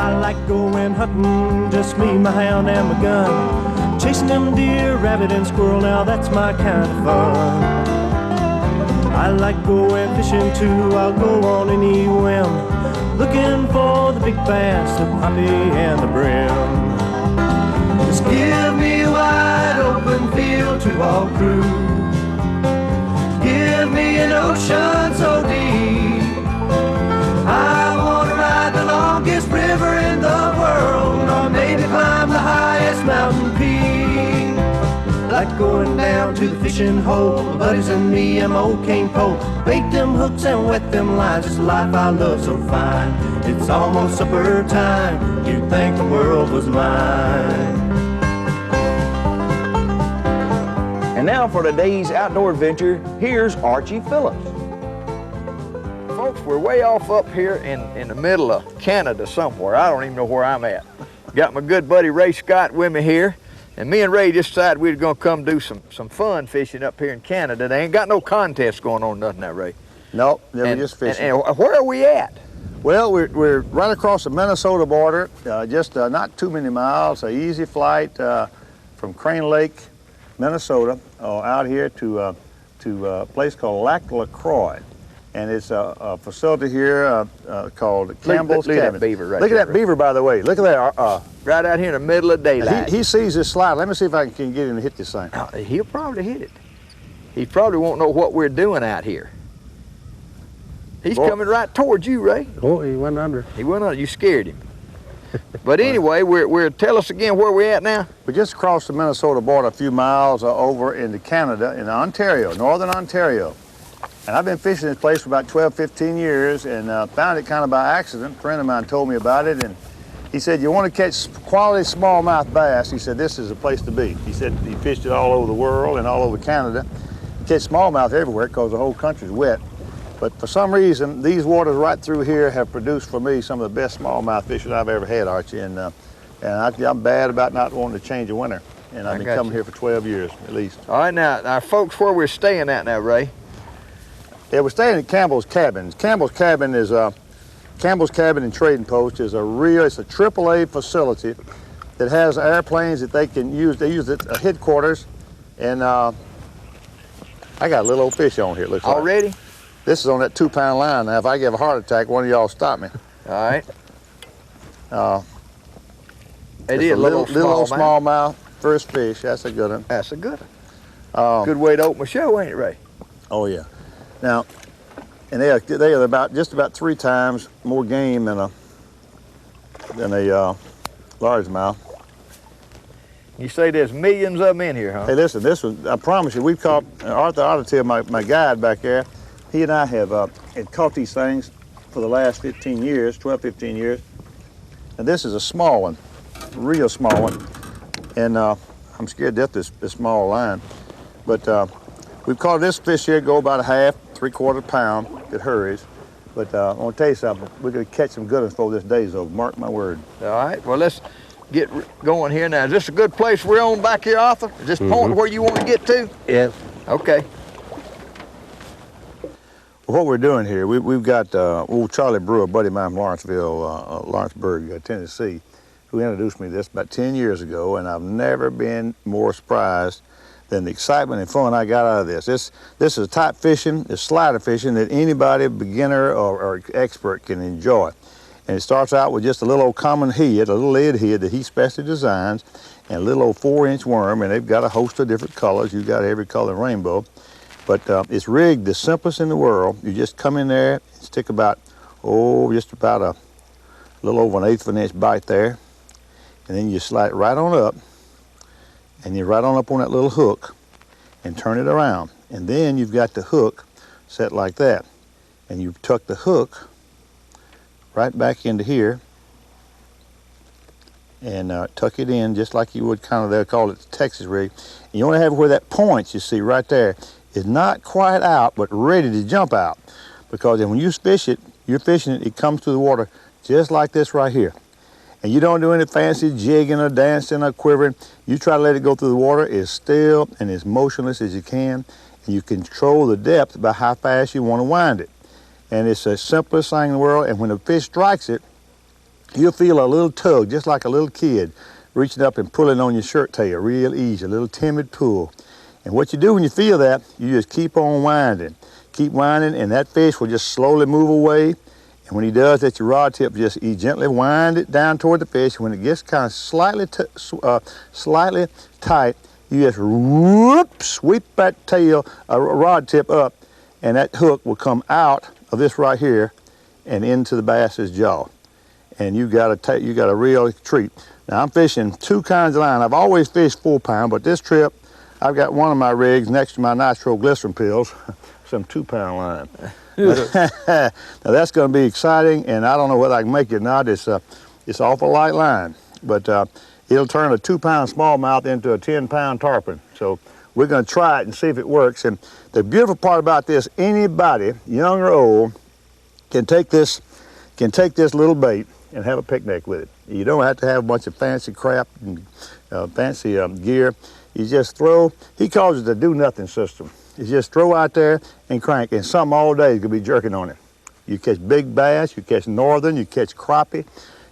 I like going hunting, just me, my hound, and my gun. Chasing them deer, rabbit, and squirrel, now that's my kind of fun. I like going fishing too, I'll go on any whim, looking for the big bass, the crappie, and the brim. Just give me a wide open field to walk through. Give me an ocean so deep. I want to ride the longest river in the world, or maybe climb the highest mountain peak. Like going down to the fishing hole, my buddies and me and my old cane pole. Bait them hooks and wet them lines, it's a life I love so fine. It's almost supper time, you'd think the world was mine. And now for today's outdoor adventure, here's Archie Phillips. Folks, we're way off up here in the middle of Canada somewhere. I don't even know where I'm at. Got my good buddy Ray Scott with me here, and me and Ray just decided we were gonna come do some fun fishing up here in Canada. They ain't got no contest going on, nothing now, Ray. Nope, we're just fishing. And where are we at? Well, we're right across the Minnesota border, just not too many miles, an easy flight from Crane Lake, Minnesota, out here to a place called Lac LaCroix. And it's a facility here called Campbell's Cabin. Look at that beaver right there. Look at that Ray. beaver, by the way. Look at that. Right out here in the middle of daylight. He sees this slide. Let me see if I can get him to hit this thing. He'll probably hit it. He probably won't know what we're doing out here. He's coming right towards you, Ray. Oh, he went under. He went under. You scared him. But anyway, tell us again where we're at now. We just crossed the Minnesota border a few miles over into Canada, in Ontario, northern Ontario. And I've been fishing this place for about 12, 15 years and found it kind of by accident. A friend of mine told me about it, and he said, you want to catch quality smallmouth bass? He said, this is the place to be. He said he fished it all over the world and all over Canada. You catch smallmouth everywhere because the whole country's wet. But for some reason, these waters right through here have produced for me some of the best smallmouth fishing I've ever had, Archie. And I'm bad about not wanting to change a winter. And I've been coming here for 12 years, at least. All right, now folks, where we're staying at now, Ray? Yeah, we're staying at Campbell's Cabin. Campbell's Cabin is Campbell's Cabin and Trading Post is it's a AAA facility that has airplanes that they can use. They use it at headquarters. And I got a little old fish on here, looks like. Already? This is on that 2-pound line. Now, if I give a heart attack, one of y'all stop me. All right. It is a little smallmouth. First fish. That's a good one. That's a good one. Good way to open a show, ain't it, Ray? Oh yeah. Now, and they are just about 3 times more game than a largemouth. You say there's millions of them in here, huh? Hey, listen, this one, I promise you, we've caught Arthur Ottatil, my guide back there. He and I have had caught these things for the last 15 years, 12, 15 years. And this is a small one, real small one. And I'm scared to death this small line. But we've caught this fish here, go about a half, 3/4 pound, if it hurries. But I want to tell you something, we're going to catch some good ones before this day's over, mark my word. All right, well, let's get going here now. Is this a good place we're on back here, Arthur? Is this point where you want to get to? Yes. Okay. Well, what we're doing here, we've got old Charlie Brewer, a buddy of mine from Lawrenceville, Lawrenceburg, Tennessee, who introduced me to this about 10 years ago, and I've never been more surprised than the excitement and fun I got out of this. This is type fishing, it's slider fishing that anybody, beginner or expert, can enjoy. And it starts out with just a little old common head, a little lead head that he specially designs, and a little old 4-inch worm, and they've got a host of different colors. You've got every color rainbow. But it's rigged the simplest in the world. You just come in there, stick about, just about a little over 1/8 of an inch bite there, and then you slide it right on up, and you're right on up on that little hook, and turn it around. And then you've got the hook set like that, and you tuck the hook right back into here, and tuck it in just like you would they'll call it the Texas rig. And you want to have it where that points, you see right there, is not quite out, but ready to jump out. Because then when you fish it, you're fishing it, it comes to the water just like this right here. And you don't do any fancy jigging or dancing or quivering. You try to let it go through the water as still and as motionless as you can. And you control the depth by how fast you want to wind it. And it's the simplest thing in the world. And when the fish strikes it, you'll feel a little tug, just like a little kid, reaching up and pulling on your shirt tail, real easy, a little timid pull. And what you do when you feel that, you just keep on winding. Keep winding, and that fish will just slowly move away. And when he does that, your rod tip, you gently wind it down toward the fish. When it gets kind of slightly tight, you just whoop, sweep that tail, rod tip up, and that hook will come out of this right here and into the bass's jaw. And you got a real treat. Now I'm fishing 2 kinds of line. I've always fished 4-pound, but this trip I've got one of my rigs next to my nitroglycerin pills, some 2-pound line. Now that's going to be exciting, and I don't know whether I can make it or not. It's awful light line, but it'll turn a 2-pound smallmouth into a 10-pound tarpon. So we're going to try it and see if it works. And the beautiful part about this, anybody, young or old, can take this little bait and have a picnic with it. You don't have to have a bunch of fancy crap and fancy gear. You just throw. He calls it the do-nothing system. You just throw out there and crank, and something all day you could be jerking on it. You catch big bass, you catch northern, you catch crappie,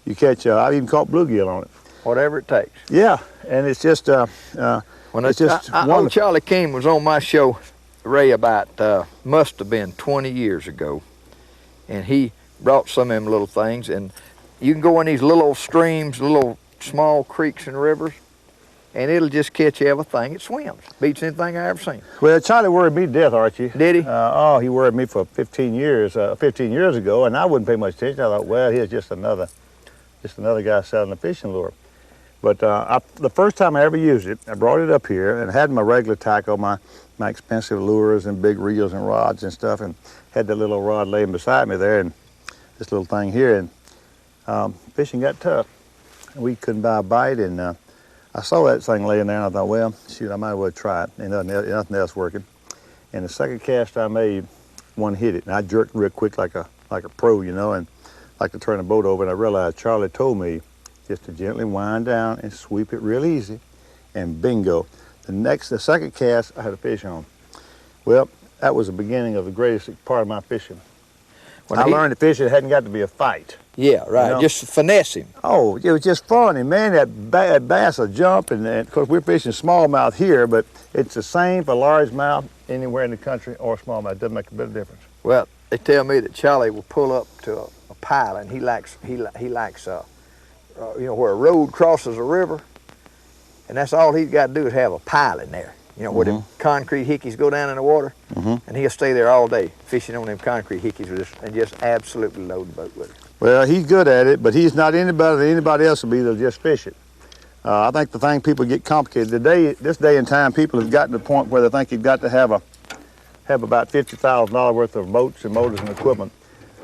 you catch, I've even caught bluegill on it. Whatever it takes. Yeah, and it's just, it's just wonderful. Charlie King was on my show, Ray, about, must have been 20 years ago, and he brought some of them little things, and you can go in these little old streams, little small creeks and rivers, and it'll just catch everything. It swims. Beats anything I ever seen. Well, Charlie worried me to death, Archie. Did he? He worried me for 15 years ago, and I wouldn't pay much attention. I thought, well, here's just another guy selling a fishing lure. But the first time I ever used it, I brought it up here and had my regular tackle, my expensive lures and big reels and rods and stuff, and had that little rod laying beside me there, and this little thing here, and fishing got tough. We couldn't buy a bite, and I saw that thing laying there, and I thought, well, shoot, I might as well try it. Ain't nothing else working. And the second cast I made, one hit it, and I jerked real quick like a pro, you know, and like to turn the boat over, and I realized Charlie told me just to gently wind down and sweep it real easy, and bingo. The second cast, I had a fish on. Well, that was the beginning of the greatest part of my fishing. When I learned that fishing hadn't got to be a fight. Yeah, right. You know? Just finesse him. Oh, it was just fun, and man, that bass will jump, and of course we're fishing smallmouth here, but it's the same for largemouth anywhere in the country or smallmouth. It doesn't make a bit of difference. Well, they tell me that Charlie will pull up to a pile, and he likes you know, where a road crosses a river, and that's all he's got to do is have a pile in there. You know, where them concrete hickeys go down in the water, and he'll stay there all day fishing on them concrete hickeys and just absolutely load the boat with it. Well, he's good at it, but he's not anybody else will be to just fish it. I think the thing people get complicated this day and time, people have gotten to the point where they think you've got to have about $50,000 worth of boats and motors and equipment.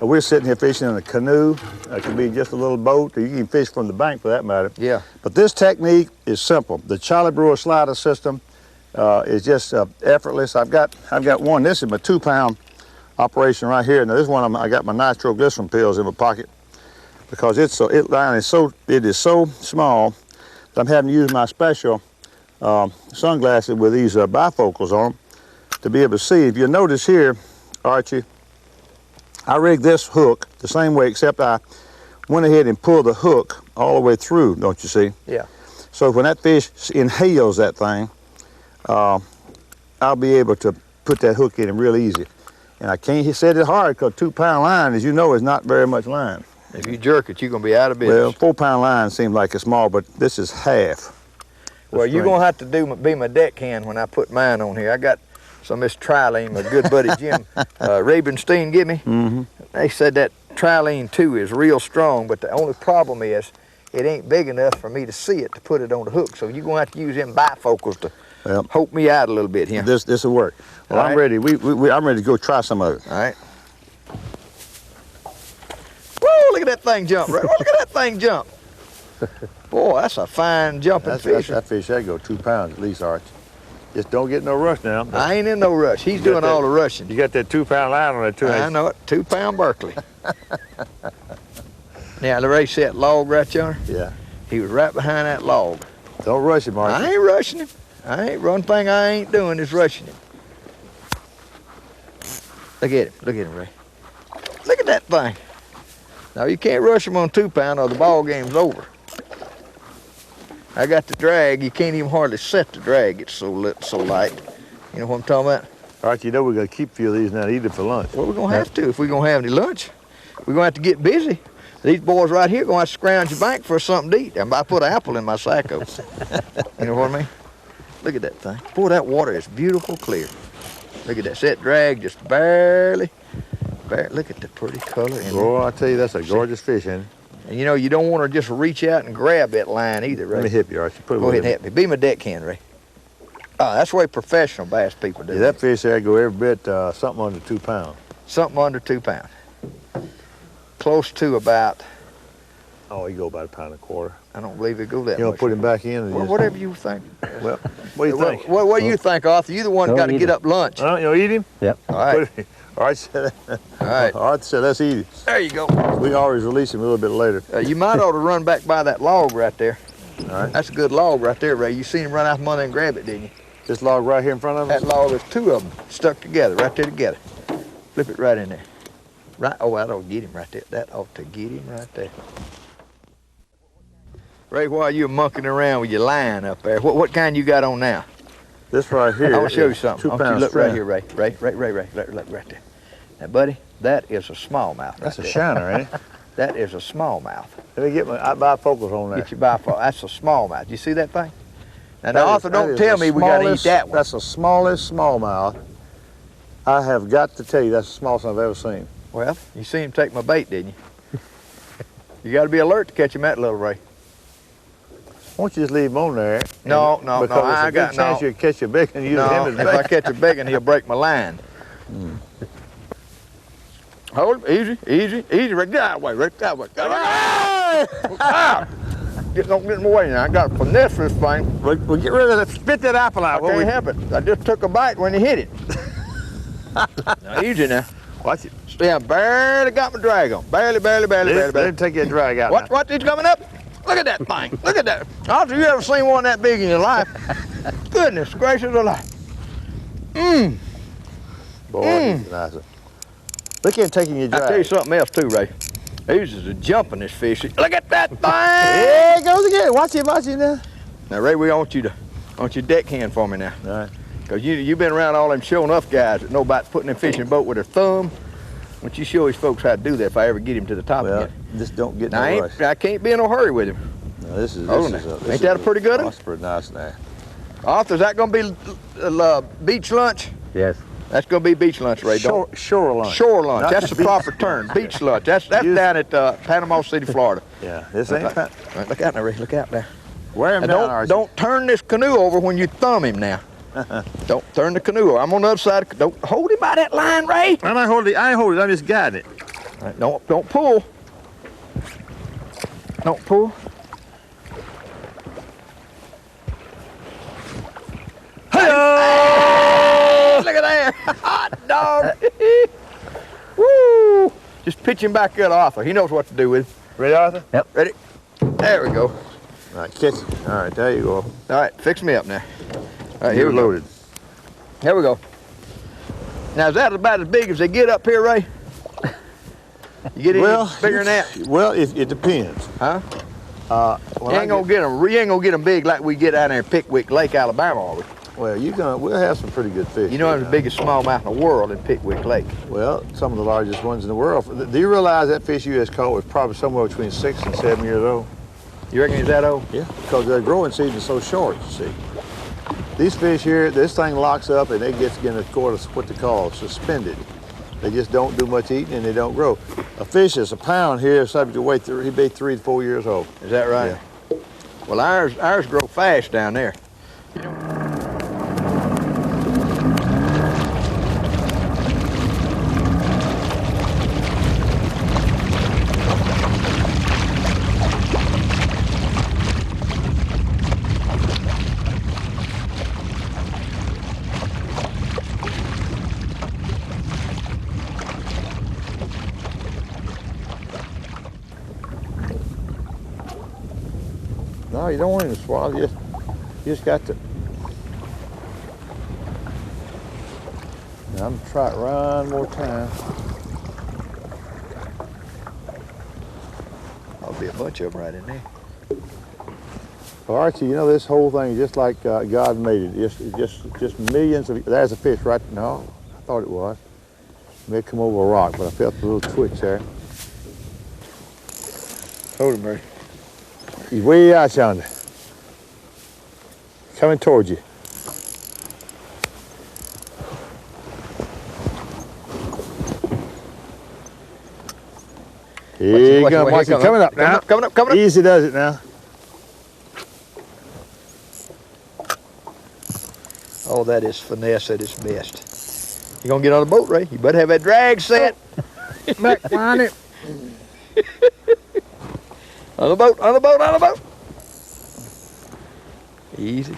We're sitting here fishing in a canoe. It could be just a little boat, or you can fish from the bank for that matter. Yeah. But this technique is simple. The Charlie Brewer slider system is just effortless. I've got one. This is my 2-pound operation right here. Now this one I got my nitroglycerin pills in my pocket because it is so small that I'm having to use my special sunglasses with these bifocals on to be able to see. If you notice here, Archie, I rigged this hook the same way, except I went ahead and pulled the hook all the way through, don't you see? Yeah. So when that fish inhales that thing, I'll be able to put that hook in real easy. And I can't set it hard because 2-pound line, as you know, is not very much line. If you jerk it, you're going to be out of business. Well, 4-pound line seems like it's small, but this is half. Well, you're going to have to be my deckhand when I put mine on here. I got some of this trilene my good buddy Jim Rabenstein give me. They said that trilene 2 is real strong, but the only problem is it ain't big enough for me to see it to put it on the hook. So you're going to have to use them bifocals to help me out a little bit here. This will work. Well, I'm ready. I'm ready to go try some of it. All right. Whoa, look at that thing jump, right? Look at that thing jump. Boy, that's a fine jumping fish. That fish, that go 2 pounds at least, Archie. Just don't get no rush now. I ain't in no rush. He's doing all the rushing. You got that 2-pound line on that too. I know it, 2-pound Berkeley. Now, the race that log right there? Yeah. He was right behind that log. Don't rush him, Archie. I ain't rushing him. One thing I ain't doing is rushing him. Look at him, Ray. Look at that thing. Now you can't rush them on 2-pound or the ball game's over. I got the drag. You can't even hardly set the drag. It's so light. You know what I'm talking about? All right, you know we're gonna keep a few of these now, eat it for lunch. Well, we're gonna have to if we're gonna have any lunch. We're gonna have to get busy. These boys right here gonna have to scrounge the bank for something to eat. I'm about to put an apple in my sacco. You know what I mean? Look at that thing. Boy, that water is beautiful clear. Look at that. Set drag just barely. Look at the pretty color. Boy, I tell you, that's a gorgeous fish, ain't it? And you know, you don't want to just reach out and grab that line either, Ray. Let me help you, Archie. Go ahead and help me. Be my deckhand, Ray. Oh, that's the way professional bass people do. Yeah, that fish there go every bit something under 2 pounds. Something under 2 pounds. Close to about. Oh, he go about 1.25 pounds. I don't believe it go that much. You know, put him back in. And Well, whatever you think. Well, what do you think? What do you think, Arthur? You the one that got to get up lunch. You know, eat him? Yep. All right. All right, said, All right. Arthur said, let's eat it. There you go. We can always release him a little bit later. You might ought to run back by that log right there. All right. That's a good log right there, Ray. You seen him run out from under and grab it, didn't you? This log right here in front of us? That log, there's 2 of them stuck together, right there together. Flip it right in there. Right. Oh, that ought to get him right there. That ought to get him right there. Ray, while you're monkeying around with your line up there, what kind you got on now? This right here. I want to show you something. 2 I want you pounds to look strand. right here, Ray. Look right there. Now, buddy, that is a smallmouth. That's right a there. shiner, ain't it? That is a smallmouth. Let me get my bifocals on there. Get your bifocal. That's a smallmouth. You see that thing? Now, That Arthur, is- don't that is tell the me we got to eat smallest- that one. That's the smallest smallmouth. I have got to tell you, that's the smallest I've ever seen. Well, you seen him take my bait, didn't you? You got to be alert to catch him that little, Ray. Why don't you just leave him on there? No, because no, I it's a good chance you'll catch a big and use No, him as if I bait. catch a big one, he'll break my line. Hold it, easy, right that way, Ah! Don't get in my way now. I got to finesse this thing. Well, get rid of that, spit that apple I out. can't help it. I just took a bite when he hit it. Now, easy now. Watch it. Yeah, barely got my drag on. Barely. Let him take that drag out. What, he's coming up? Look at that thing. Look at that. Arthur, you ever seen one that big in your life? Goodness gracious alive. Boy, he's nice. Look at him taking your drag. I'll tell you something else too, Ray. He's just a jumping this fish. Look at that thing! There it goes again. Watch it now. Now, Ray, we want you deckhand for me now. All right. Because you've been around all them show enough guys that know about putting them fish in a boat with their thumb. Why don't you show these folks how to do that if I ever get him to the top Well, again? just don't get Now, no rush. I can't be in no hurry with him. No, this is Hold on now. Ain't that a pretty good one? That's pretty nice there. Arthur, is that going to be beach lunch? Yes. That's going to be beach lunch, Ray. Shore lunch. Shore lunch. Not That's the beach. proper term. Beach lunch. That's down at Panama City, Florida. Yeah, this ain't All right, look out now, Ray. Look out now. Wear him Now, down, Archie. don't turn this canoe over when you thumb him now. Don't turn the canoe over. I'm on the other side. Don't hold him by that line, Ray. I'm not holding it. I ain't holding it. I'm just guiding it. All right, don't pull. Don't pull. Hey! Look at that. Hot dog. Woo! Just pitch him back at Arthur. He knows what to do with it. Ready, Arthur? Yep. Ready? There we go. All right, catch it. All right, there you go. All right, fix me up now. All right, here You're we go. loaded. Here we go. Now, is that about as big as they get up here, Ray? You get any bigger than that? Well, it depends. Huh? When You I ain't gonna get them. You ain't gonna get them big like we get down there in Pickwick Lake, Alabama, are we? Well, we'll have some pretty good fish. You know, here it's the now. biggest smallmouth in the world in Pickwick Lake. Well, some of the largest ones in the world. Do you realize that fish you just caught was probably somewhere between 6 and 7 years old? You reckon he's that old? Yeah, because their growing season is so short, you see. These fish here, this thing locks up and they get in what they call suspended. They just don't do much eating and they don't grow. A fish that's a pound here is subject to weight, he'd be 3 to 4 years old. Is that right? Yeah. Well, ours grow fast down there. No, you don't want him to swallow. You just got to. Now I'm gonna try it one more time. Be a bunch of them right in there. Well, Archie, you know, this whole thing is just like God made it. Just millions of, there's a fish right, no, I thought it was. It may come over a rock, but I felt a little twitch there. Hold him, Ray. He's way out yonder. Coming towards you. Here you go, watch it coming up now. Coming up. Easy does it now. Oh, that is finesse at its best. You gonna get on the boat, Ray? You better have that drag set. Back behind it. On the boat. Easy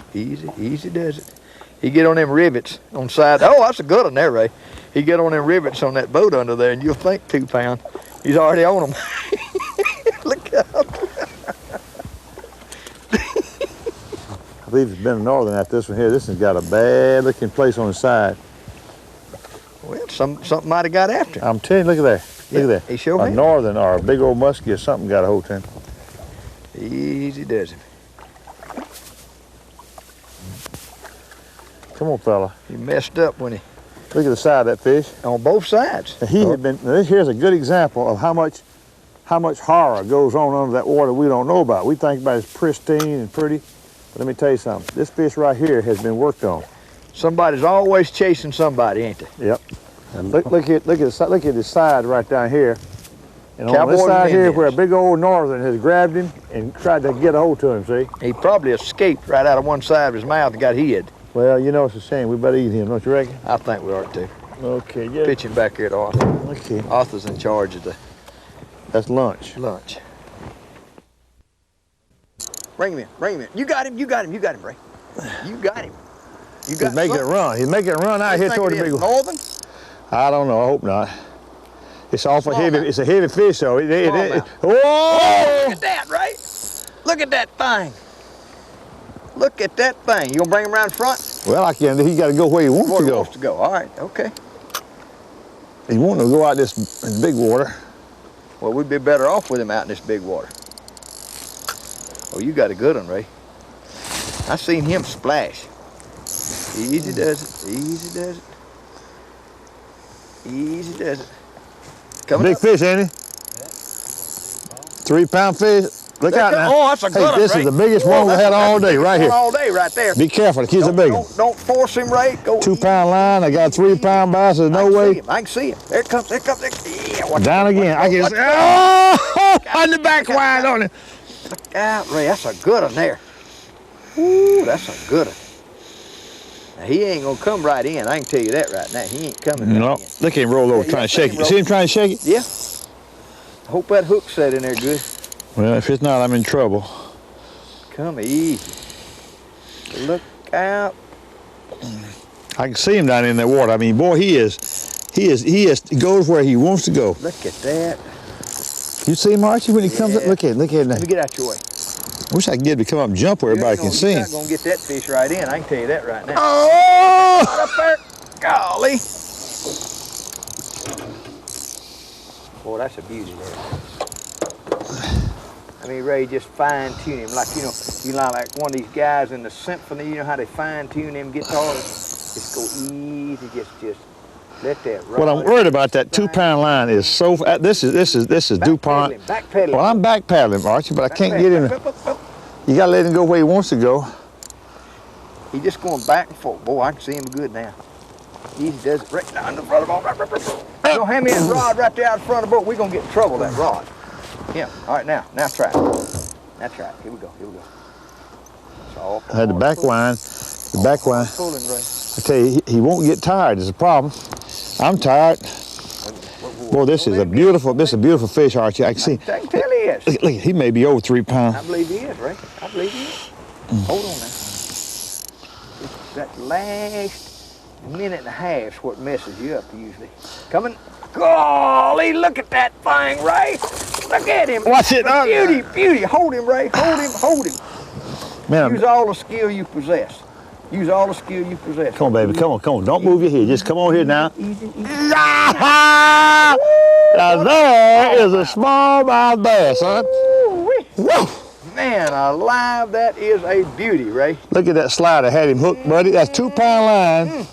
does it. He get on them rivets on side. Oh, that's a good one there, Ray. He get on them rivets on that boat under there, and you'll think 2 pound. He's already on them. Look out. I believe it's been a northern at this one here. This one's got a bad looking place on the side. Well, something might have got after him. I'm telling you, look at that. Look at that. He sure A had. northern or a big old muskie or something got a hold to him. Easy does it. Come on, fella. He messed up when he, Look at the side of that fish. on both sides. And he had been, now this here's a good example of how much horror goes on under that water we don't know about. We think about it as pristine and pretty, but let me tell you something. This fish right here has been worked on. Somebody's always chasing somebody, ain't they? Yep. And look at the side right down here. And on Cowboys this side and here Indians. where a big old northern has grabbed him and tried to get a hold to him, see? He probably escaped right out of one side of his mouth and got hid. Well, you know, it's a shame. We better eat him, don't you reckon? I think we ought to. Okay, yeah. Pitch him back here to Arthur. Okay. Arthur's in charge of the That's lunch. lunch. Bring him in. You got him, Ray. You got him. You got He's making it run. He's making it run out here toward the big one. Northern? I don't know. I hope not. It's awful heavy. Smallmouth. It's a heavy fish, though. Smallmouth. Whoa! Look at that, Ray. Look at that thing. Look at that thing. You gonna bring him around front? Well, I can. He got to go where he wants Where to he go. wants to go. All right, okay. He wants to go out this in big water. Well, we'd be better off with him out in this big water. Oh, you got a good one, Ray. I seen him splash. Easy does it. Easy does it. Easy does it. Coming Big up. fish, ain't he? 3 pound fish. Look out now. Oh, that's a good one, This Ray. is the biggest Oh, one we that's had the all day, biggest right one here. All day, right there. Be careful. He's a big one. Don't force him, Ray. Go 2 pound line. I got a 3 pound bass. There's no way. I can see him. There it comes. Yeah, watch Down it. again. I can Watch see. it. Oh! On the back wide on it. Look out, Ray. That's a good one there. Ooh, that's a good one. Now, he ain't gonna come right in. I can tell you that right now. He ain't coming No. right in. Look at him roll over Yeah, trying to shake it. You roll. see him trying to shake it? Yeah. I hope that hook set in there good. Well, if it's not, I'm in trouble. Come easy. Look out. I can see him down in that water. I mean, boy, he goes where he wants to go. Look at that. You see him, Archie, when he comes up? Yeah. Look at him Let me now. get out your way. Wish I could get him to come up and jump where everybody can see You're him. not gonna get that fish right in. I can tell you that right now. Oh! Right up there. Golly. Boy, that's a beauty there. I mean, Ray, just fine tune him like, you know like one of these guys in the symphony, you know how they fine tune them guitars? Just go easy, just let that run. What I'm worried about, that 2 pound line is so, this is DuPont. Backpedaling. Well, I'm back paddling, Archie, but I can't get him. You gotta let him go where he wants to go. He's just going back and forth. Boy, I can see him good now. Easy does it right down in front of the boat. You know, hand me that rod right there out in front of the boat. We're going to get in trouble with that rod. Yeah, all right, now try it. Now try it. Here we go. It's all I had the back line. pulling, Ray. I tell you, he won't get tired is a problem. I'm tired. Boy, this is a beautiful fish, Archie. I can see. I can tell he is. Look, he may be over 3 pounds. I believe he is, Ray. I believe he is. Hold on now. It's that last minute and a half's what messes you up usually. Coming. Golly, look at that thing, Ray. Look at him. Watch it. Beauty. Hold him, Ray. Hold him. Man, Use all the skill you possess. come on, baby. Come on. Don't move your head. Just come on here now. Easy. Now there is a smallmouth bass, huh? Whoa! Man alive, that is a beauty, Ray. Look at that slider. Had him hooked, buddy. That's 2-pound line.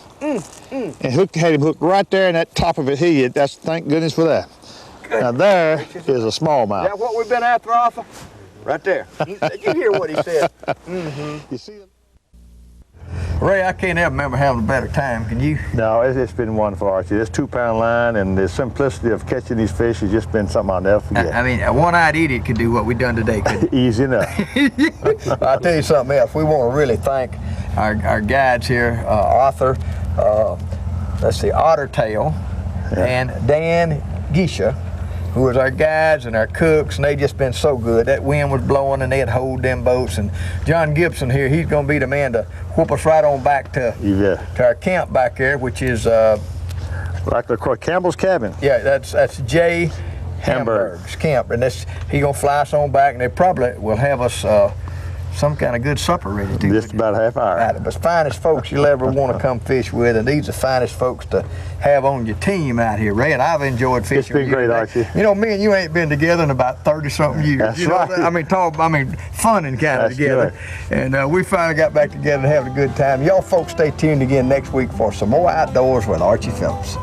And had him hooked right there in that top of his head. That's, thank goodness for that. Good. Now there is a smallmouth. Is that what we've been after, Arthur? Right there. Did you hear what he said? You see it? Ray, I can't ever remember having a better time. Can you? No, it's been wonderful, Archie. This 2-pound line and the simplicity of catching these fish has just been something I'll never forget. I mean, a one-eyed idiot could do what we done today, couldn't Easy enough. I'll tell you something else. We want to really thank our guides here, Arthur, let's see, Ottertail, and Dan Geisha, who was our guides and our cooks, and they just been so good. That wind was blowing and they'd hold them boats. And John Gibson here, he's gonna be the man to whoop us right on back to our camp back there, which is like the Campbell's Cabin. yeah, that's Jay Hamburg's camp, and he gonna fly us on back, and they probably will have us some kind of good supper ready to. Just about a half hour. But finest folks you'll ever want to come fish with, and these are the finest folks to have on your team out here, Ray. And I've enjoyed fishing. It's been great, Archie. You know, me and you ain't been together in about 30-something years. That's you know, right. I mean, funning kind of together. Good. And we finally got back together and having a good time. Y'all folks stay tuned again next week for some more outdoors with Archie Phillips.